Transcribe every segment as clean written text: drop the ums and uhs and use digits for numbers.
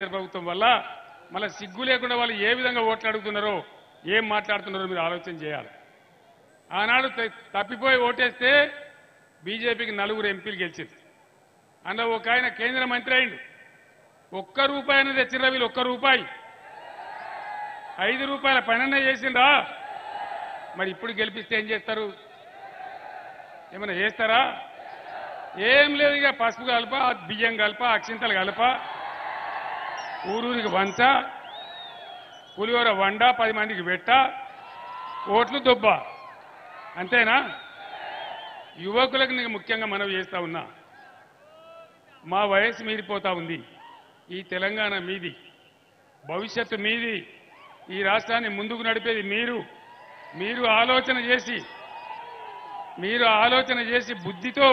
ప్రభుత్వం వల్ల మళ్ళీ సిగ్గు లేకుండా వాళ్ళు ఏ విధంగా ఓట్లు అడుగుతున్నారో ఏం మాట్లాడుతున్నారో మీరు ఆలోచన చేయాలి. ఆనాడు తప్పిపోయి ఓటేస్తే బీజేపీకి 4 ఎంపీలు గెలిచింది. అందులో ఒక ఆయన కేంద్ర మంత్రి అయిండు. ₹1 అనేది తెచ్చిర్రా వీళ్ళు, ₹1 ₹5 పనన్నా చేసిండ్రా. మరి ఇప్పుడు గెలిపిస్తే ఏం చేస్తారు? ఏమైనా చేస్తారా? ఏం లేదు. ఇక పసుపు కలప, బియ్యం కలప, అక్షింతలు కలప, ఊరూరికి వంచ, పులిహోర వండ, 10 మందికి పెట్ట, ఓట్లు దొబ్బ. అంతేనా? యువకులకు నీకు ముఖ్యంగా మనవి చేస్తా ఉన్నా, మా వయసు మీరిపోతా ఉంది. ఈ తెలంగాణ మీది, భవిష్యత్తు మీది. ఈ రాష్ట్రాన్ని ముందుకు నడిపేది మీరు. మీరు ఆలోచన చేసి బుద్ధితో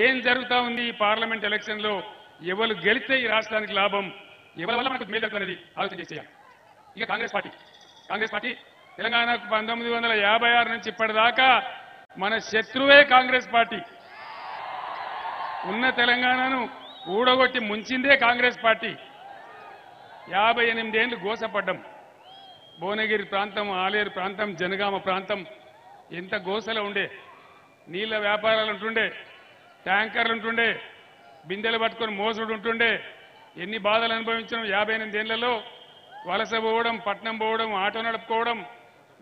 ఏం జరుగుతా ఉంది ఈ పార్లమెంట్ ఎలక్షన్ లో, ఎవరు గెలిస్తే ఈ రాష్ట్రానికి లాభం, ఎవరి వల్ల మనకు మేలు జరుగుతున్నది ఆలోచన చేసేయాలి. ఇక కాంగ్రెస్ పార్టీ తెలంగాణకు 1956 నుంచి ఇప్పటిదాకా మన శత్రువే కాంగ్రెస్ పార్టీ. ఉన్న తెలంగాణను ఊడగొట్టి ముంచిందే కాంగ్రెస్ పార్టీ. 58 ఏళ్లు గోసపడ్డం. భువనగిరి ప్రాంతం, ఆలేరు ప్రాంతం, జనగామ ప్రాంతం ఎంత గోసలో ఉండే. నీళ్ల వ్యాపారాలు ఉంటుండే, ట్యాంకర్లు ఉంటుండే, బిందెలు పట్టుకొని మోసుడు ఉంటుండే. ఎన్ని బాధలు అనుభవించడం. 58 ఏళ్లలో వలస పోవడం, పట్నం పోవడం, ఆటో నడుపుకోవడం,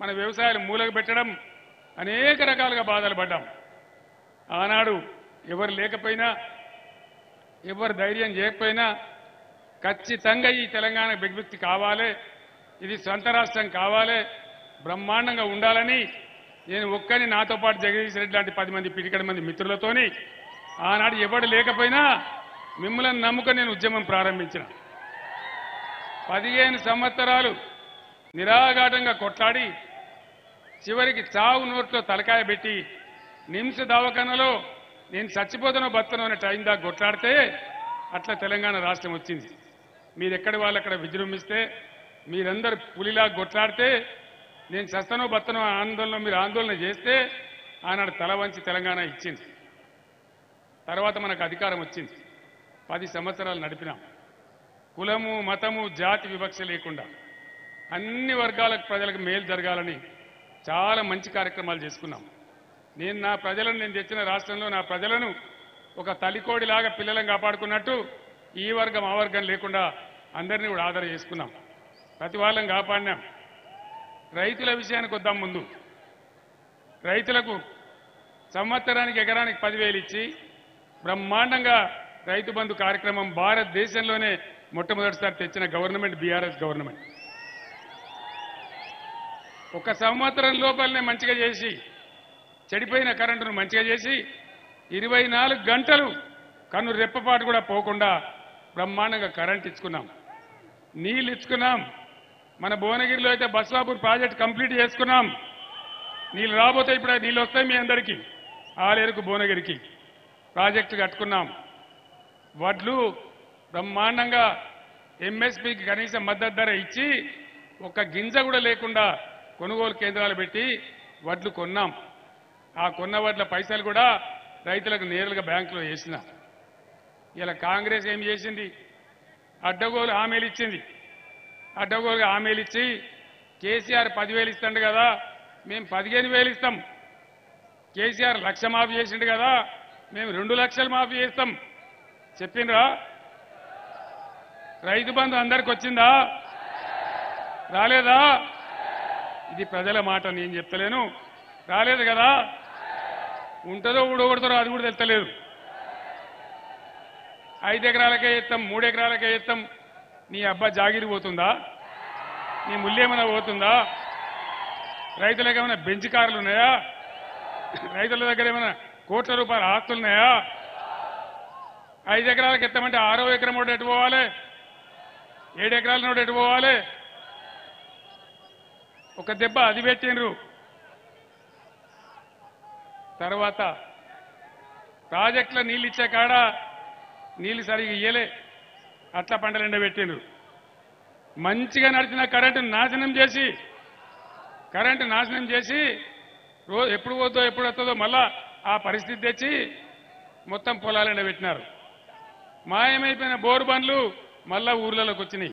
మన వ్యవసాయాలు మూలకు పెట్టడం, అనేక రకాలుగా బాధలు పడ్డాం. ఆనాడు ఎవరు లేకపోయినా, ఎవరు ధైర్యం చేయకపోయినా ఖచ్చితంగా ఈ తెలంగాణ విముక్తి కావాలి, ఇది సొంత రాష్ట్రం కావాలి, బ్రహ్మాండంగా ఉండాలని నేను ఒక్కని, నాతో పాటు జగదీష్ రెడ్డి లాంటి 10 మంది పిడికడ మంది మిత్రులతోని ఆనాడు ఎవడు లేకపోయినా మిమ్మల్ని నమ్ముకొని నేను ఉద్యమం ప్రారంభించిన. 15 సంవత్సరాలు నిరాఘాటంగా కొట్లాడి చివరికి చావు నోట్లో తలకాయ పెట్టి నిమ్స్ దవాఖానలో నేను చచ్చిపోతానో బతనో అనే టైం దాకా కొట్లాడితే అట్లా తెలంగాణ రాష్ట్రం వచ్చింది. మీరెక్కడి వాళ్ళు అక్కడ విజృంభిస్తే, మీరందరూ పులిలా కొట్లాడితే, నేను చస్తనో బతనో ఆందోళన మీరు ఆందోళన చేస్తే ఆనాడు తల వంచి తెలంగాణ ఇచ్చింది. తర్వాత మనకు అధికారం వచ్చింది. 10 సంవత్సరాలు నడిపినాం. కులము, మతము, జాతి వివక్ష లేకుండా అన్ని వర్గాలకు ప్రజలకు మేలు జరగాలని చాలా మంచి కార్యక్రమాలు చేసుకున్నాం. నేను తెచ్చిన రాష్ట్రంలో నా ప్రజలను ఒక తల్లికోడిలాగా పిల్లలను కాపాడుకున్నట్టు ఈ వర్గం ఆ వర్గం లేకుండా అందరినీ కూడా ఆదర చేసుకున్నాం. ప్రతి వాళ్ళని కాపాడినాం. రైతుల విషయానికి వద్దాం. ముందు రైతులకు సంవత్సరానికి ఎకరానికి 10,000 ఇచ్చి బ్రహ్మాండంగా రైతు బంధు కార్యక్రమం భారతదేశంలోనే మొట్టమొదటిసారి తెచ్చిన గవర్నమెంట్ బీఆర్ఎస్ గవర్నమెంట్. ఒక సంవత్సరం లోపలనే మంచిగా చేసి, చెడిపోయిన కరెంటును మంచిగా చేసి 24 గంటలు కన్ను రెప్పపాటు కూడా పోకుండా బ్రహ్మాండంగా కరెంట్ ఇచ్చుకున్నాం, నీళ్ళు ఇచ్చుకున్నాం. మన భువనగిరిలో అయితే బస్వాపూర్ ప్రాజెక్ట్ కంప్లీట్ చేసుకున్నాం. నీళ్ళు రాబోతే ఇప్పుడు నీళ్ళు వస్తాయి మీ అందరికీ. ఆలేరుకు, భువనగిరికి ప్రాజెక్టు కట్టుకున్నాం. వడ్లు బ్రహ్మాండంగా ఎంఎస్పీకి కనీస మద్దతు ధర ఇచ్చి ఒక్క గింజ కూడా లేకుండా కొనుగోలు కేంద్రాలు పెట్టి వడ్లు కొన్నాం. ఆ కొన్న వడ్ల పైసలు కూడా రైతులకు నేరుగా బ్యాంకులో వేసిన. ఇలా కాంగ్రెస్ ఏం చేసింది? అడ్డగోలు హామీలు ఇచ్చింది. అడ్డగోలుగా హామీలు ఇచ్చి కేసీఆర్ 10,000 ఇస్తాడు కదా, మేము 15,000 ఇస్తాం. కేసీఆర్ 1,00,000 మాఫీ చేసిండు కదా, మేము 2 లక్షలు మాఫీ చేస్తాం చెప్పిండ్రా? రైతు బంధు అందరికి వచ్చిందా? రాలేదా? ఇది ప్రజల మాట, నేను చెప్తలేను. రాలేదు కదా. ఉంటుందో ఊడగొడతారో అది కూడా తెలుస్తలేదు. 5 ఎకరాలకే ఇస్తాం, 3 ఎకరాలకే ఇస్తాం. నీ అబ్బా జాగిరి పోతుందా? నీ ముల్లేమైనా పోతుందా? రైతులకు ఏమైనా బెంచ్ కార్లు ఉన్నాయా? రైతుల దగ్గర ఏమైనా కోట్ల రూపాయల ఆస్తులున్నాయా? 5 ఎకరాలకు ఎత్తామంటే 6వ ఎకరం నోటి ఎటు పోవాలి? 7 ఎకరాల నోటి ఎటు పోవాలి? ఒక దెబ్బ అది పెట్టిండ్రు. తర్వాత ప్రాజెక్టుల నీళ్ళు ఇచ్చే కాడ నీళ్లు సరిగా ఇయ్యలే, అట్లా పంటలు ఎండబెట్టిండ్రు. మంచిగా నడిచిన కరెంటు నాశనం చేసి రోజు ఎప్పుడు పోతుందో ఎప్పుడు వస్తుందో మళ్ళా ఆ పరిస్థితి తెచ్చి మొత్తం పొలాలు ఎండబెట్టినారు. మాయమైపోయిన బోరు బండ్లు మళ్ళా ఊర్లలోకి వచ్చినాయి.